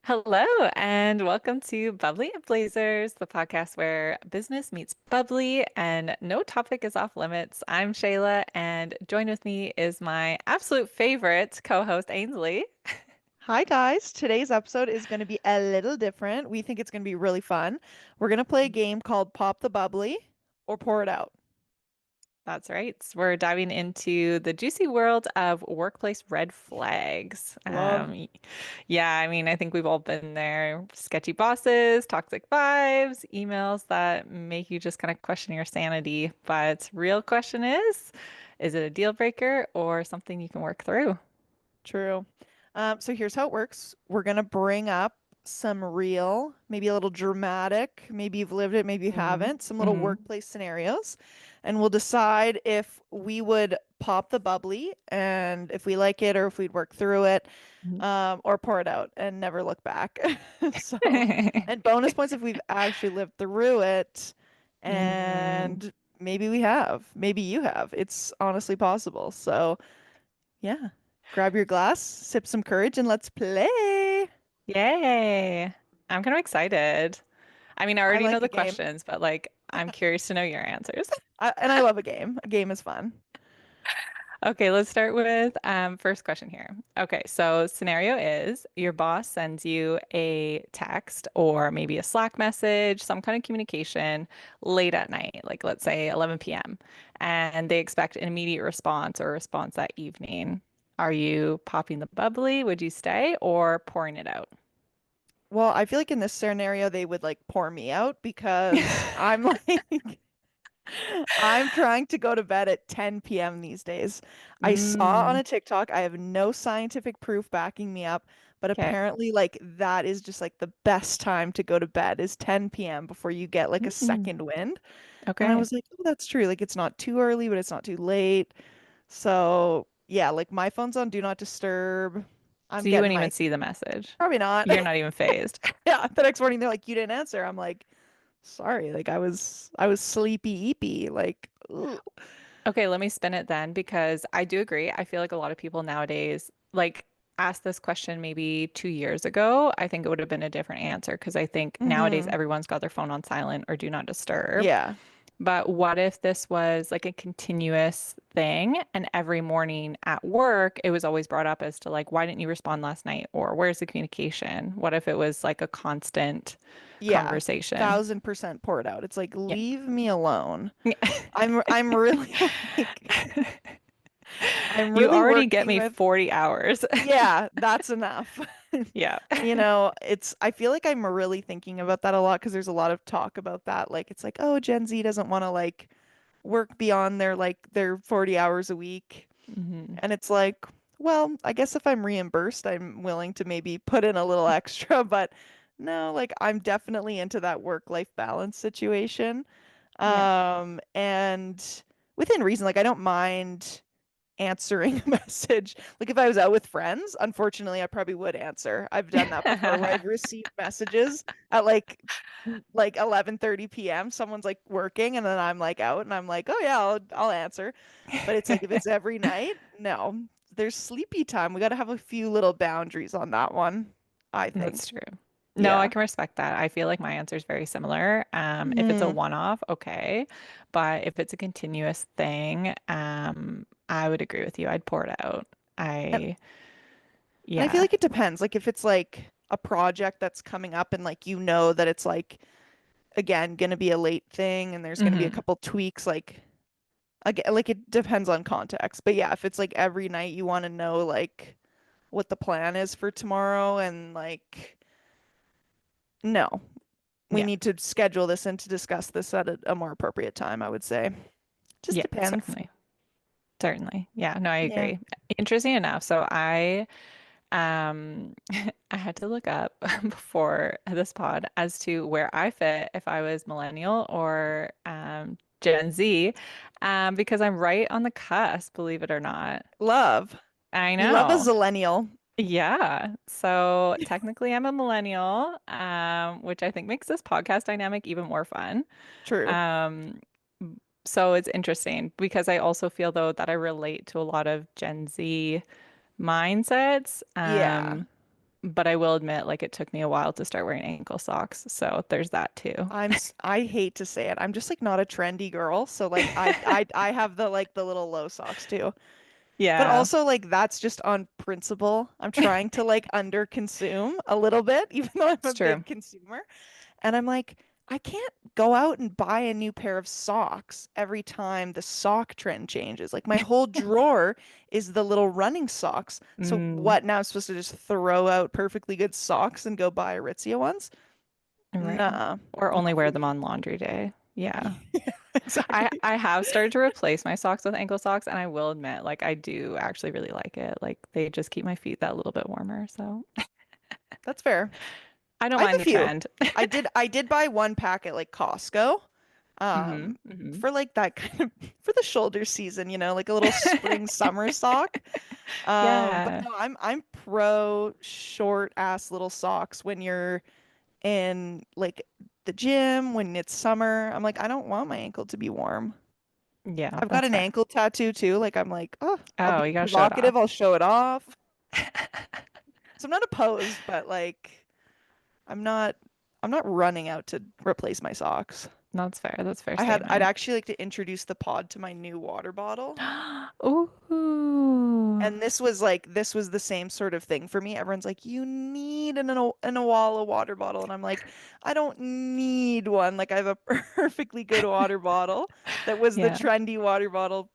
Hello, and welcome to Bubbly and Blazers, the podcast where business meets bubbly and no topic is off limits. I'm Shayla, and join with me is my absolute favorite co-host, Ainsley. Hi, guys. Today's episode is going to be a little different. We think it's going to be really fun. We're going to play a game called Pop the Bubbly or Pour It Out. That's right. We're diving into the juicy world of workplace red flags. Love. Yeah, I think we've all been there. Sketchy bosses, toxic vibes, emails that make you just kind of question your sanity. But real question is it a deal breaker or something you can work through? True. So here's how it works. We're going to bring up some real, maybe a little dramatic, maybe you've lived it, maybe you Mm-hmm. haven't, some little Mm-hmm. workplace scenarios. And we'll decide if we would pop the bubbly and if we like it or if we'd work through it, or pour it out and never look back. So, and bonus points if we've actually lived through it. Mm. And maybe we have, maybe you have. It's honestly possible. So, yeah. Grab your glass, sip some courage, and let's play. Yay. I'm kind of excited. I I already know like a the game. questions, but like I'm curious to know your answers. And I love a game. A game is fun. Okay, let's start with first question here. Okay, so scenario is your boss sends you a text or maybe a Slack message, some kind of communication late at night, like let's say 11 p.m., and they expect an immediate response or a response that evening. Are you popping the bubbly? Would you stay or pouring it out? Well, I feel like in this scenario, they would like pour me out because I'm like, I'm trying to go to bed at 10 p.m. these days. I saw on Mm, a TikTok, I have no scientific proof backing me up, but okay. apparently, like, that is just like the best time to go to bed is 10 p.m. before you get like a Mm, second wind. And I okay. was like, oh, that's true. Like, it's not too early, but it's not too late. So, yeah, like my phone's on Do Not Disturb. I'm So you getting wouldn't my, even see the message. probably not. You're not even phased. Yeah, the next morning they're like, you didn't answer. I'm like, sorry. Like, I was sleepy eepy. Like, ugh. Okay, let me spin it then because I do agree. I feel like a lot of people nowadays like asked this question maybe 2 years ago. I think it would have been a different answer because I think nowadays Mm-hmm. everyone's got their phone on silent or do not disturb. Yeah. But what if this was like a continuous thing and every morning at work it was always brought up as to like why didn't you respond last night or where's the communication? What if it was like a constant Yeah. conversation? 1000% poured out. It's like, Yeah. leave me alone. I'm really like I'm You really already get working me with 40 hours. yeah, that's enough. Yeah. I feel like I'm really thinking about that a lot because there's a lot of talk about that. Like, it's like, oh, Gen Z doesn't want to like work beyond their 40 hours a week. Hmm. And it's like, well, I guess if I'm reimbursed, I'm willing to maybe put in a little extra, but no, like I'm definitely into that work-life balance situation. Yeah. And within reason, like I don't mind answering a message. Like if I was out with friends, unfortunately, I probably would answer. I've done that before where I've received messages at like 11:30 p.m. Someone's like working and then I'm like out and I'm like, "Oh yeah, I'll answer." But it's like if it's every night, no. There's sleepy time. We got to have a few little boundaries on that one, I That's think. true. No, I Yeah. can respect that. I feel like my answer is very similar. If it's a Hmm. one-off, okay. But if it's a continuous thing, I would agree with you. I'd pour it out. And I, and I feel yeah. like it depends. Like if it's like a project that's coming up and like you know that it's like again going to be a late thing and there's going to be a Hmm. couple tweaks like again like it depends on context. But yeah, if it's like every night you want to know like what the plan is for tomorrow and like no, we Yeah. need to schedule this and to discuss this at a more appropriate time, I would say. Just Yeah, depends. certainly. Certainly. Yeah, no, I Yeah. agree. Interesting enough. So I had to look up before this pod as to where I fit if I was millennial or Gen Z, because I'm right on the cusp, believe it or not. Love. I We love a know. zillennial. Yeah. So technically I'm a millennial, which I think makes this podcast dynamic even more fun. True. Um, so it's interesting because I also feel though that I relate to a lot of Gen Z mindsets. Yeah. but I will admit, like, it took me a while to start wearing ankle socks. So there's that too. I hate to say it. I'm just like not a trendy girl, so like I have the like the little low socks too. But Yeah, also like that's just on principle. I'm trying to like under consume a little bit, even though I'm it's a true. big consumer. And I'm like, I can't go out and buy a new pair of socks every time the sock trend changes. Like my whole drawer is the little running socks. So Mm, what now I'm supposed to just throw out perfectly good socks and go buy Aritzia ones? right. Nah, Or not only wear for them me. on laundry day. Yeah. Yeah, exactly. I have started to replace my socks with ankle socks, and I will admit, like, I do actually really like it. Like, they just keep my feet that little bit warmer. So That's fair. I don't I have mind a the few. trend. I did buy one pack at like Costco. Hmm. Hmm. For like that kind of for the shoulder season, like a little spring summer sock. But Yeah. no, I'm pro short ass little socks when you're in like the gym, when it's summer. I'm like, I don't want my ankle to be warm. Yeah, I've got that's an fair. ankle tattoo too. Like I'm like, oh, I'll Oh, be you gotta show it provocative, off. I'll show it off. So I'm not opposed, but like I'm not I'm not running out to replace my socks. That's fair. That's a fair I'd statement. actually like to introduce the pod to my new water bottle. Ooh. And this was the same sort of thing for me. Everyone's like, you need an Awala water bottle. And I'm like, I don't need one. Like I have a perfectly good water bottle that was the Yeah. trendy water bottle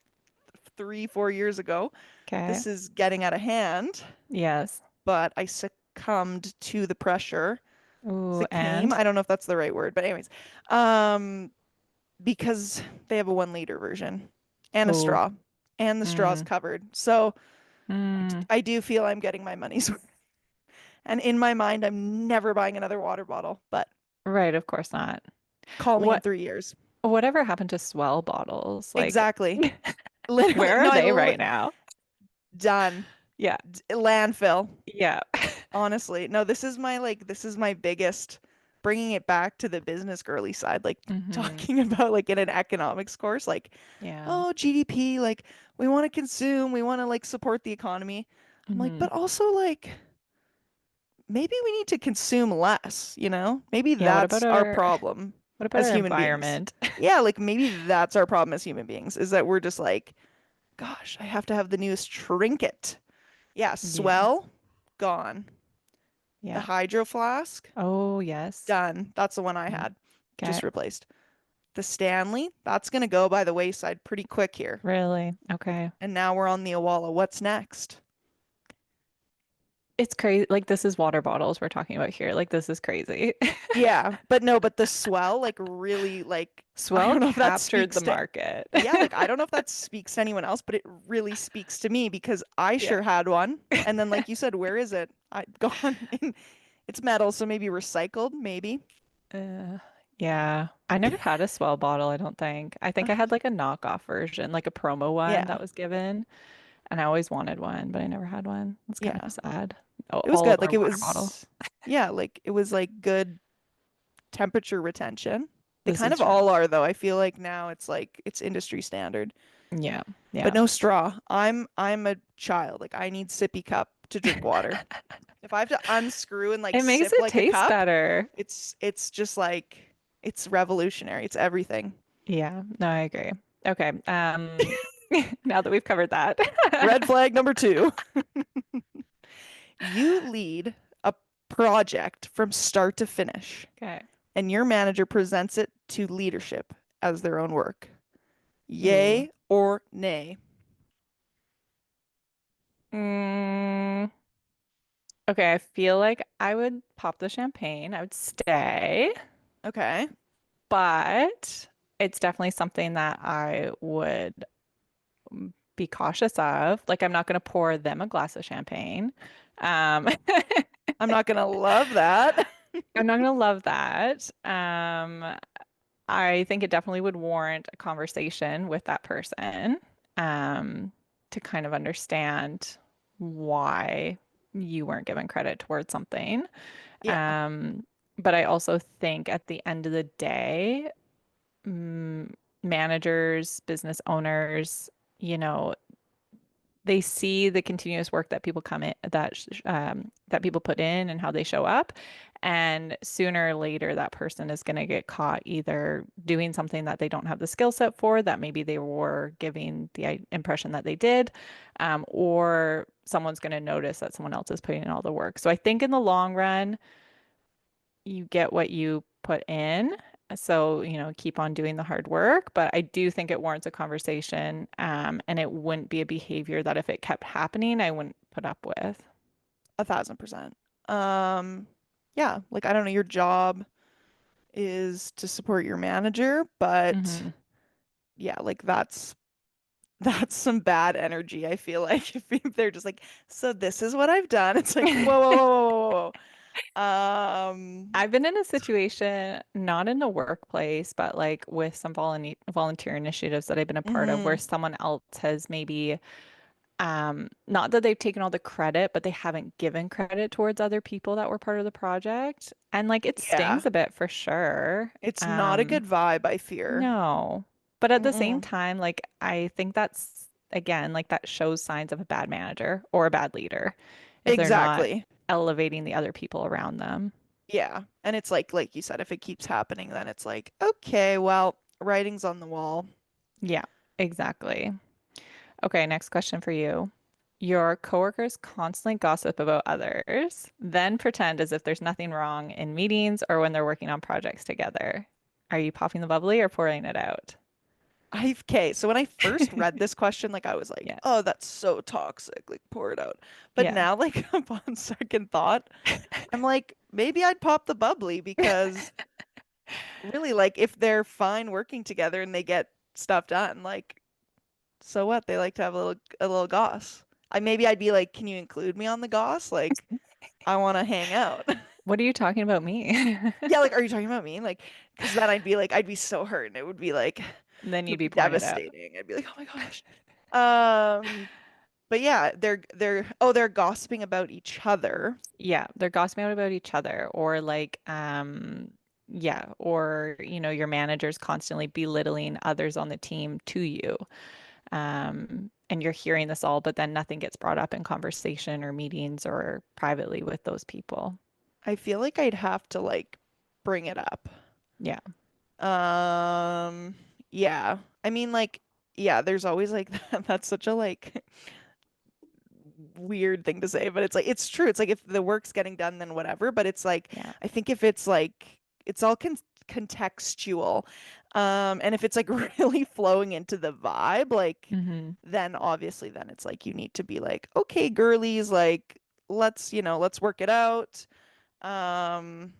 3, 4 years ago. Okay. This is getting out of hand, Yes. but I succumbed to the pressure. Ooh, Succumb. and I don't know if that's the right word, but anyways, um, because they have a 1 liter version and a ooh. straw, and the straw's Mm, covered. So mm. I do feel I'm getting my money's worth. And in my mind, I'm never buying another water bottle, but Right, of course not. call me in What 3 years. whatever happened to swell bottles? Like, Exactly. Literally. where No, are I they literally right now? done. Yeah. Landfill. Yeah. Honestly. No, this is my biggest bringing it back to the business girly side, like Hmm. talking about like in an economics course, like, Yeah. oh, GDP, like we want to consume, we want to like support the economy. I'm like, Hmm. but also like maybe we need to consume less? Maybe Yeah, that's our problem what about as our human beings. environment? Yeah, like maybe that's our problem as human beings is that we're just like, gosh, I have to have the newest trinket. Yeah, Yeah. swell, gone. The Yeah. hydro flask, Oh, yes. done. That's the one I Mm. had, Okay. just replaced. The Stanley, that's gonna go by the wayside pretty quick here. Really? Okay. And now we're on the Awala. What's next? It's crazy. Like, this is water bottles we're talking about here. Like, this is crazy. Yeah, but no, but the swell, like really, like I Swell don't know if that captured the speaks to market. yeah, like I don't know if that speaks to anyone else, but it really speaks to me because I Yeah. sure had one. And then, like you said, where is it? I gone in. It's metal, so maybe recycled, maybe. Uh, yeah. I never had a swell bottle, I don't think. I think I had like a knockoff version, like a promo one Yeah, that was given, and I always wanted one, but I never had one. It's kind of yeah. sad. It was All of good. our Like it water bottles. was, yeah, like it was like good temperature retention. They This kind is of true. all are though. I feel like now it's like it's industry standard. Yeah. But Yeah. no straw. I'm a child. Like I need sippy cup to drink water. If I have to unscrew and like It makes sip it like a taste cup, better. it's just like it's revolutionary. It's everything. Yeah. No, I agree. Okay. Now that we've covered that. Red flag number 2. You lead a project from start to finish, Okay. and your manager presents it to leadership as their own work. Ooh. Yay or nay? Mm, okay, I feel like I would pop the champagne. I would stay, Okay. but it's definitely something that I would be cautious of. Like, I'm not going to pour them a glass of champagne. Um, I'm not gonna love that. I'm not going to love that. I think it definitely would warrant a conversation with that person, um, to kind of understand why you weren't given credit towards something. Yeah. Um, but I also think at the end of the day, managers, business owners, you know, they see the continuous work that people come in that people put in and how they show up. And sooner or later, that person is going to get caught either doing something that they don't have the skill set for, that maybe they were giving the impression that they did, or someone's going to notice that someone else is putting in all the work. So I think in the long run, you get what you put in. So, keep on doing the hard work. But I do think it warrants a conversation. And it wouldn't be a behavior that if it kept happening, I wouldn't put up with. 1,000%. Um, yeah, like I don't know, your job is to support your manager, but Hmm. yeah, like that's some bad energy, I feel like if they're just like, so this is what I've done. It's like, whoa, whoa, whoa, whoa, whoa, whoa. I've been in a situation, not in the workplace, but like with some volunteer initiatives that I've been a part of where Mhm. someone else has maybe not that they've taken all the credit, but they haven't given credit towards other people that were part of the project. And like it Yeah. stings a bit for sure. It's not a Um, good vibe, I fear. no. But at the same Mm-mm. time, like I think that's again, like that shows signs of a bad manager or a bad leader if they're not Exactly. elevating the other people around them. Yeah. And it's like you said, if it keeps happening, then it's like, okay, well, writing's on the wall. Yeah, exactly. Okay, next question for you. Your coworkers constantly gossip about others, then pretend as if there's nothing wrong in meetings or when they're working on projects together. Are you popping the bubbly or pouring it out? Okay, so when I first read this question, like I was like, Yeah. oh, that's so toxic, like pour it out. But Yeah. now, like upon second thought, I'm like, maybe I'd pop the bubbly because really, like if they're fine working together and they get stuff done, like so what? They like to have a little goss. Maybe I'd be like, can you include me on the goss? Like I want to hang out. What are you talking about me? Yeah, like are you talking about me? Like, because then I'd be like, I'd be so hurt, and it Then you'd would be be pouring it out. devastating. I'd be like, oh my gosh. Um, but yeah, they're gossiping about each other. Yeah, they're gossiping about each other or like yeah, or your manager's constantly belittling others on the team to you. And you're hearing this all, but then nothing gets brought up in conversation or meetings or privately with those people. I feel like I'd have to like bring it up. Yeah. Um, yeah. I mean, like, yeah, there's always like that. That's such a like weird thing to say, but it's like it's true. It's like if the work's getting done, then whatever. But it's like Yeah. I think if it's like it's all contextual, and if it's like really flowing into the vibe, like Hmm. then obviously then it's like you need to be like, okay, girlies, like let's work it out. Um,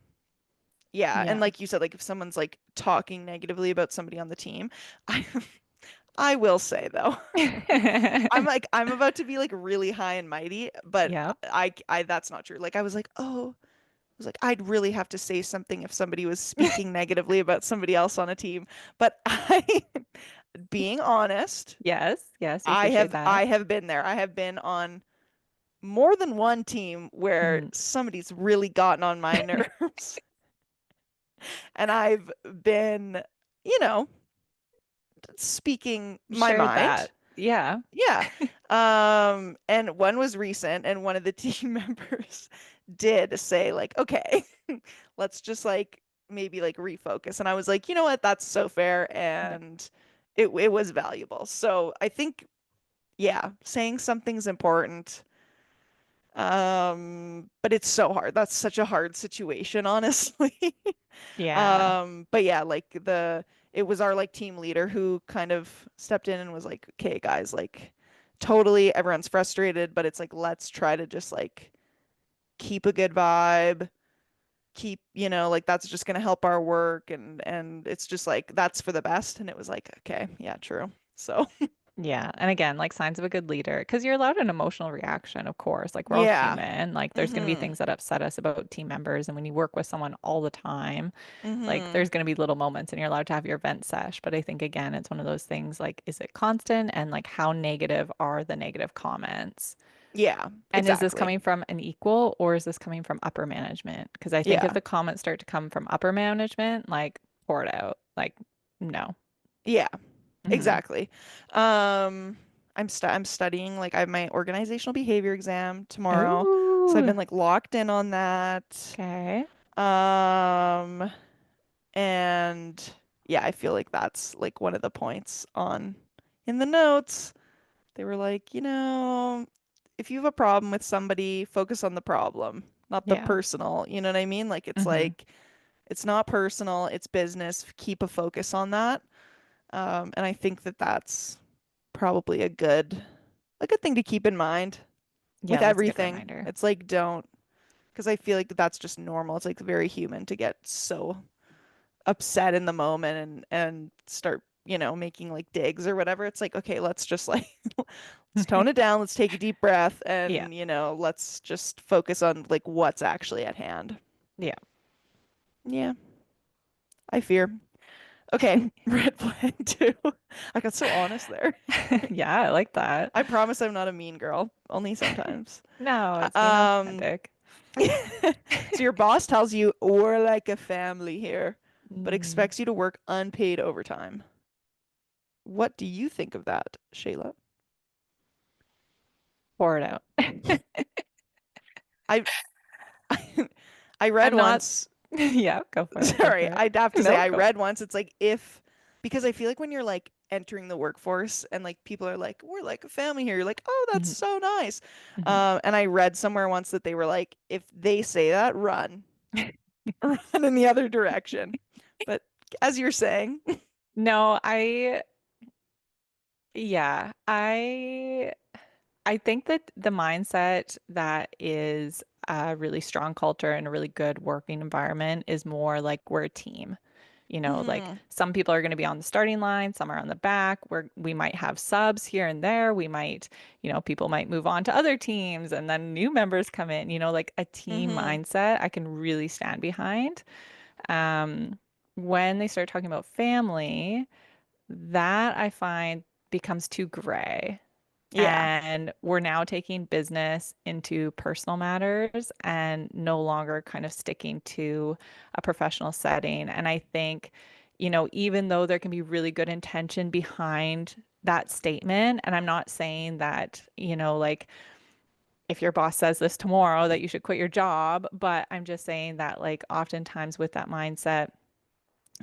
yeah, and Yeah. like you said, like if someone's like talking negatively about somebody on the team, I I will say though. I'm about to be like really high and mighty, but Yep. I that's not true. Like I was like, oh, I was like, I'd really have to say something if somebody was speaking negatively about somebody else on a team. But being honest, Yes. Yes, we I appreciate have that. I have been there. I have been on more than one team where Mhm. somebody's really gotten on my nerves, and I've been, you know, speaking my Shared that. mind. Yeah. Yeah. And one was recent, and one of the team members did say, like, okay, let's just like maybe like refocus. And I was like, you know what? That's so fair. Yeah. And it was valuable. So I think, yeah, saying something's important. But it's so hard. That's such a hard situation, honestly. Yeah. But yeah, like it was our like team leader who kind of stepped in and was like, "Okay, guys, like totally everyone's frustrated, but it's like let's try to just like keep a good vibe, keep, like that's just gonna help our work and it's just like that's for the best." And it was like, "Okay, yeah, true." So, Yeah. And again, like signs of a good leader, because you're allowed an emotional reaction, of course. Like we're all yeah. human. Like there's going to be Mm-hmm. things that upset us about team members. And when you work with someone all the time, like Mm-hmm. there's going to be little moments and you're allowed to have your vent sesh. But I think, again, it's one of those things like, is it constant? And like, how negative are the negative comments? Yeah, And is this exactly. coming from an equal or is this coming from upper management? Because I think if Yeah. the comments start to come from upper management, like pour it out. Like, no. Yeah. Hmm. Exactly. Um, I'm studying, like I have my organizational behavior exam tomorrow. So I've Ooh, been like locked in on that. okay. Um and yeah, I feel like that's like one of the points on in the notes. They were like, if you have a problem with somebody, focus on the problem, not the Yeah. personal. You know what I mean? Like it's Hmm. like it's not personal, it's business. Keep a focus on that. And I think that that's probably a good thing to keep in mind with Yeah, that's a good everything. reminder. It's like don't, because I feel like that's just normal. It's like very human to get so upset in the moment and start, making like digs or whatever. It's like, okay, let's just like let's tone it down, let's take a deep breath Yeah. and, let's just focus on like what's actually at hand. Yeah. Yeah, I fear. Okay, red flag two. I got so honest there. Yeah, I like that. I promise I'm not a mean girl, only sometimes. No, it's being Um, authentic. so your boss tells you we're like a family here, but Mm, expects you to work unpaid overtime. What do you think of that, Shayla? pour it out. I I read I'm not, once. yeah, go for it. Go Sorry, for it. I'd have to say No, I go. read once. It's like if because I feel like when you're like entering the workforce and like people are like we're like a family here, you're like, oh, that's Hmm. so nice. Hmm. And I read somewhere once that they were like, if they say that, run, run in the other direction. But as you're saying, No, yeah, I think that the mindset that is a really strong culture and a really good working environment is more like we're a team. Like hmm some people are going to be on the starting line, some are on the back, where we might have subs here and there. We might, people might move on to other teams and then new members come in, like a team hmm mindset I can really stand behind. Um, when they start talking about family, that I find becomes too gray. yeah, And we're now taking business into personal matters and no longer kind of sticking to a professional setting. And I think, even though there can be really good intention behind that statement, and I'm not saying that, like if your boss says this tomorrow that you should quit your job, but I'm just saying that, like, oftentimes with that mindset,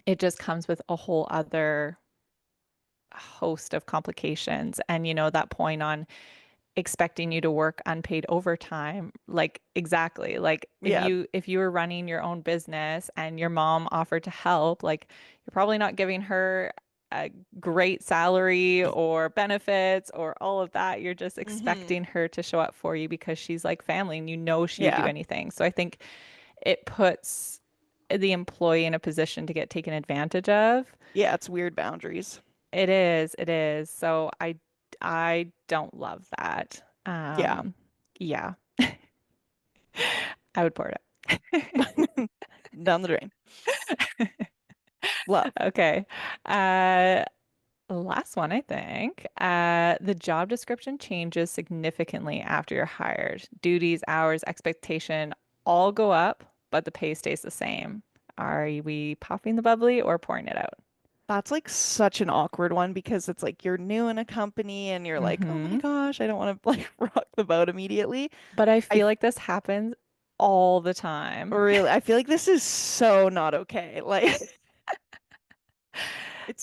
it just comes with a whole other host of complications. And, that point on expecting you to work unpaid overtime, like exactly, like yeah, if you were running your own business and your mom offered to help, like you're probably not giving her a great salary or benefits or all of that. You're just hmm expecting her to show up for you because she's like family and she would do yeah, anything. So I think it puts the employee in a position to get taken advantage of. yeah. It's weird boundaries. It is. So I don't love that. Yeah, Yeah, I would pour it down the drain. Love. up. Okay. Last one, I think. The job description changes significantly after you're hired. Duties, hours, expectation all go up, but the pay stays the same. Are we popping the bubbly or pouring it out? That's like such an awkward one because it's like you're new in a company and you're like, oh my Hmm. gosh, I don't want to like rock the boat immediately. But I I feel like this happens all the time. really, I feel like this is so not okay. Like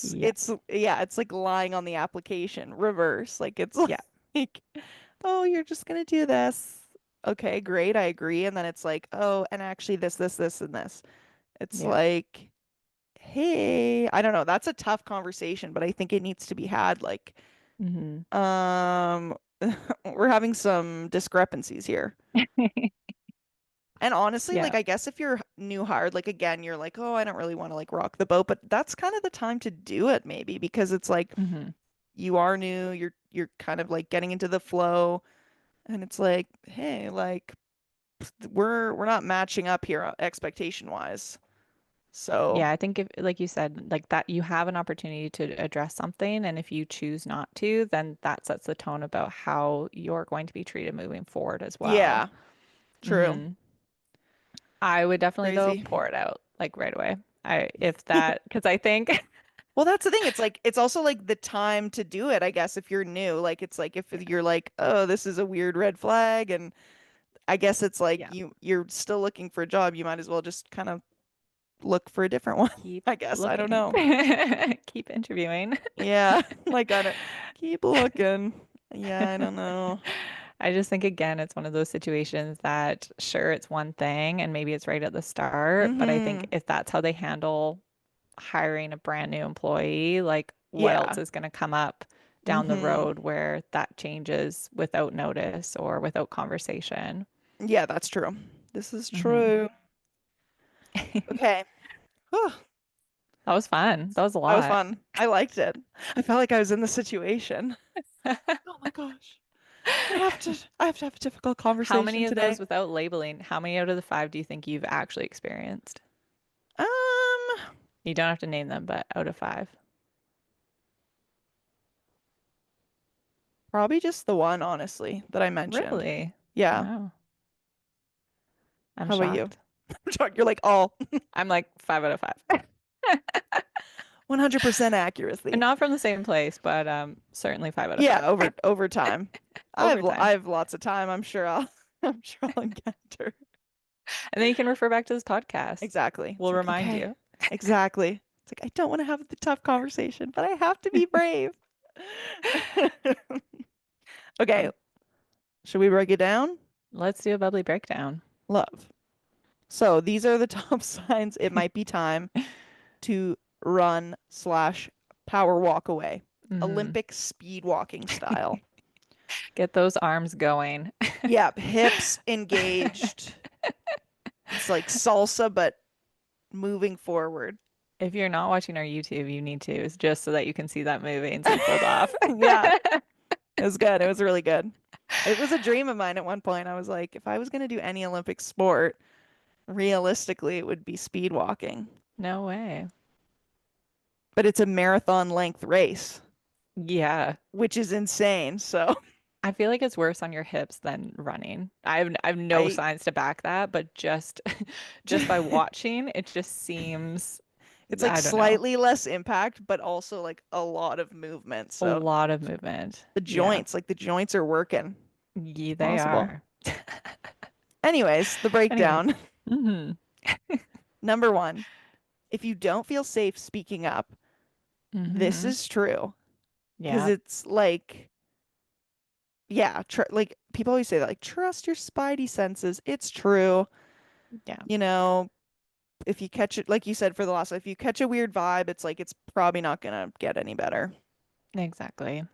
Yeah. yeah, it's like lying on the application, reverse. Like it's Yeah. like, oh, you're just gonna do this. Okay, great, I agree. And then it's like, oh, and actually this, and this. It's Yeah. like, hey, I don't know. That's a tough conversation, but I think it needs to be had. Like, Hmm. um, we're having some discrepancies here. And honestly, Yeah. like I guess if you're new hired, like again, you're like, oh, I don't really want to like rock the boat, but that's kind of the time to do it maybe because it's like Hmm. you are new, you're kind of like getting into the flow, and it's like, hey, like we're not matching up here expectation wise. So, Yeah, I think if, like you said, like that you have an opportunity to address something, and if you choose not to, then that sets the tone about how you're going to be treated moving forward as well. yeah, true. Hmm. I would definitely though Crazy. pour it out like right away. If that, because I think Well, that's the thing. It's like it's also like the time to do it, I guess, if you're new. Like it's like if Yeah. you're like, "Oh, this is a weird red flag," and I guess it's like Yeah. you're still looking for a job, you might as well just kind of look for a different one, Keep I guess. I don't looking. know. Keep interviewing. Yeah, like I don't keep looking. Yeah, I don't know. I just think again, it's one of those situations that sure, it's one thing and maybe it's right at the start, but I think Mm-hmm. if that's how they handle hiring a brand new employee, like what else Yeah. is going to come up down the Mm-hmm. road where that changes without notice or without conversation? Yeah, that's true. This is Hmm. true. Okay. Whew. That was fun. That was a That was lot. fun. I liked it. I felt like I was in the situation. Oh my gosh. I have to have a difficult How conversation many of today. those, without labeling, how many out of the five do you think you've actually experienced? Um, You don't have to name them, but out of five. Probably just the one, honestly, that I mentioned. Really? Yeah. Wow. I'm How about you? shocked. You're like all I'm like five out of five. 100% And accuracy. not from the same place, but certainly five out of Yeah, five. over time. Over I time. have lots of time. I'm sure I'll I'm sure I'll encounter. And then you can refer back to this podcast. Exactly. It's We'll like, remind okay. you. Exactly. It's like I don't want to have the tough conversation, but I have to be brave. Okay, Oh, should we break it down? let's do a bubbly breakdown. Love. So these are the top signs it might be time to run slash power walk away. Mm. Olympic speed walking style. Get those arms going. Yep, hips engaged. It's like salsa, but moving forward. If you're not watching our YouTube, you need to. It's just so that you can see that moving so pulled off. Yeah, it was good. It was really good. It was a dream of mine at one point. I was like, if I was going to do any Olympic sport, realistically, it would be speed walking. No way. But it's a marathon length race, Yeah. which is insane. So I feel like it's worse on your hips than running. I have no I, signs to back that, but just just by watching, it just seems it's like I don't know. slightly less impact, but also like a lot of movement. A So lot of movement. Yeah. the joints are working. Yeah, they Possible. are. Anyways, the Anyways. breakdown. Hmm. Number one, if you don't feel safe speaking up, this Hmm. is true. Because Yeah. it's like, yeah, like people always say that, like, trust your spidey senses. It's true. Yeah. You know, if you catch it, like you said for the last, if you catch a weird vibe, it's like, it's probably not gonna get any better. Exactly.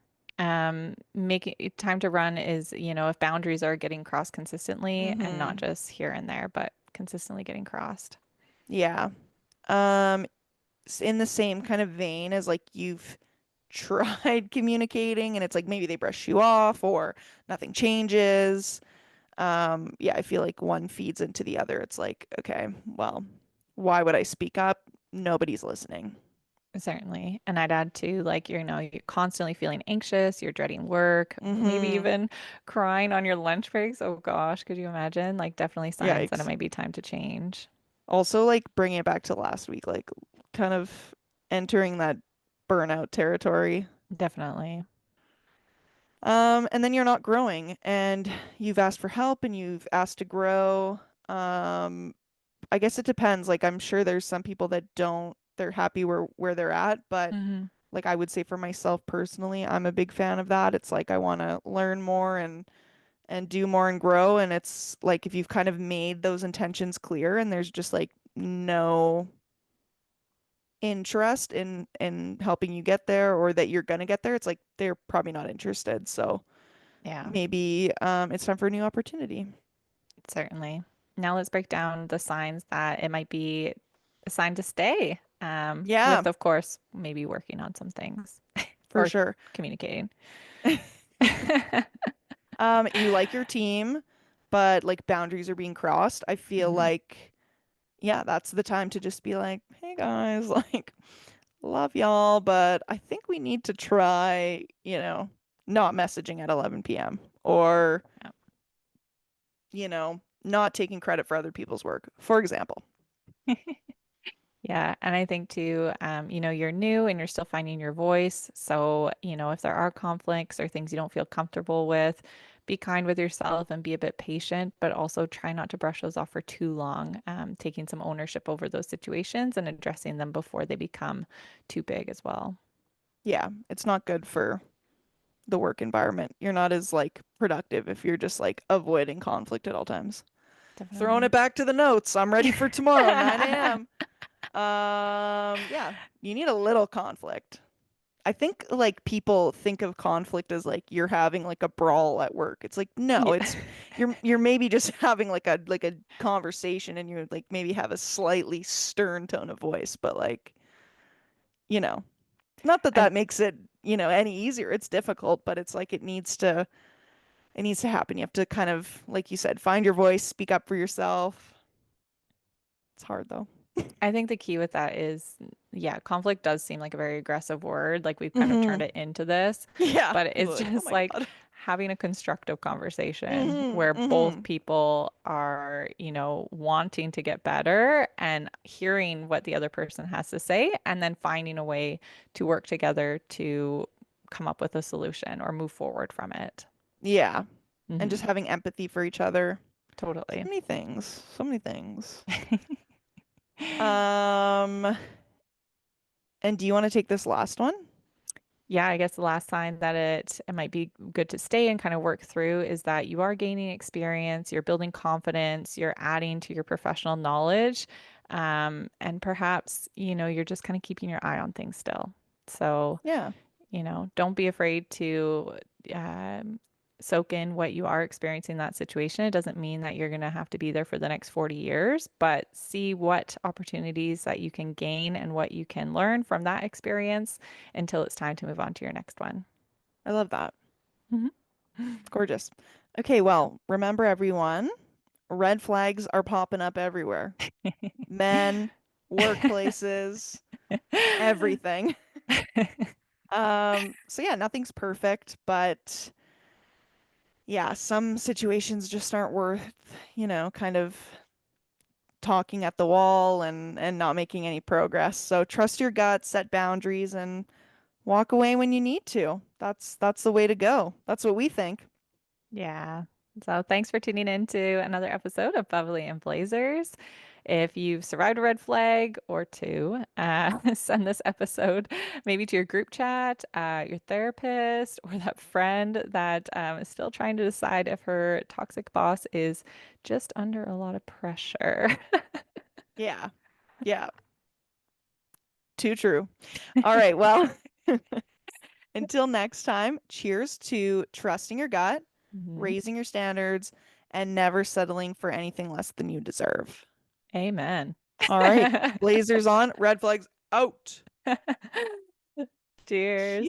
Making time to run is, if boundaries are getting crossed consistently and not Mm-hmm. just here and there, but consistently getting crossed. Yeah. Um, in the same kind of vein as like you've tried communicating and it's like maybe they brush you off or nothing changes. Yeah, I feel like one feeds into the other. It's like, okay, well, why would I speak up? Nobody's listening. Certainly. And I'd add to like, you're constantly feeling anxious, you're dreading work, maybe Mm-hmm. even crying on your lunch breaks. Oh gosh, could you imagine? Like, definitely signs that it Yikes. might be time to change. Also, like bringing it back to last week, like kind of entering that burnout territory. Definitely. And then you're not growing and you've asked for help and you've asked to grow. Um, I guess it depends. Like I'm sure there's some people that don't, they're happy where they're at, but Hmm. like I would say for myself personally, I'm a big fan of that. It's like I want to learn more and do more and grow, and it's like if you've kind of made those intentions clear and there's just like no interest in helping you get there or that you're gonna get there, it's like they're probably not interested. So Yeah, maybe it's time for a new opportunity. certainly. Now let's break down the signs that it might be a sign to stay. Yeah, With, of course, maybe working on some things for or sure. communicating. You like your team, but like boundaries are being crossed. I feel Hmm. like, yeah, that's the time to just be like, hey guys, like, love y'all, but I think we need to try, not messaging at 11 p.m. or, not taking credit for other people's work, for example. Yeah, and I think too, you're new and you're still finding your voice. So, if there are conflicts or things you don't feel comfortable with, be kind with yourself and be a bit patient, but also try not to brush those off for too long, taking some ownership over those situations and addressing them before they become too big as well. Yeah, it's not good for the work environment. You're not as like productive if you're just like avoiding conflict at all times. Throwing it Definitely. back to the notes. I'm ready for tomorrow, 9 a.m. Yeah, you need a little conflict. I think like people think of conflict as like you're having like a brawl at work. It's like no, Yeah. it's you're maybe just having like a conversation and you're like maybe have a slightly stern tone of voice, but like, you know, not that I that makes it, any easier. It's difficult, but it's like it needs to happen. You have to kind of like you said, find your voice, speak up for yourself. It's hard though. I think the key with that is, yeah, conflict does seem like a very aggressive word. Like we've kind of turned Hmm. it into this, Yeah, but people it's are like, "Oh just my like God." having a constructive conversation Hmm. where both Hmm. people are, wanting to get better and hearing what the other person has to say, and then finding a way to work together to come up with a solution or move forward from it. Yeah. And Hmm. just having empathy for each other. So Totally. many things. So many things. Um, and do you want to take this last one? Yeah, I guess the last sign that it might be good to stay and kind of work through is that you are gaining experience, you're building confidence, you're adding to your professional knowledge, and perhaps, you're just kind of keeping your eye on things still. So, Yeah. don't be afraid to um, soak in what you are experiencing in that situation. It doesn't mean that you're going to have to be there for the next 40 years, but see what opportunities that you can gain and what you can learn from that experience until it's time to move on to your next one. I love that. Mhm. It's gorgeous. Okay, well, remember everyone, red flags are popping up everywhere. Men, workplaces, everything. So yeah, nothing's perfect, but yeah, some situations just aren't worth, kind of talking at the wall and not making any progress. So trust your gut, set boundaries, and walk away when you need to. That's the way to go. That's what we think. Yeah. So thanks for tuning in to another episode of Bubbly and Blazers. If you've survived a red flag or two, send this episode maybe to your group chat, your therapist, or that friend that is still trying to decide if her toxic boss is just under a lot of pressure. Yeah. Yeah. Too true. All right. Well, until next time, cheers to trusting your gut, Mhm. raising your standards, and never settling for anything less than you deserve. Amen. All right. Blazers on, red flags out. Cheers.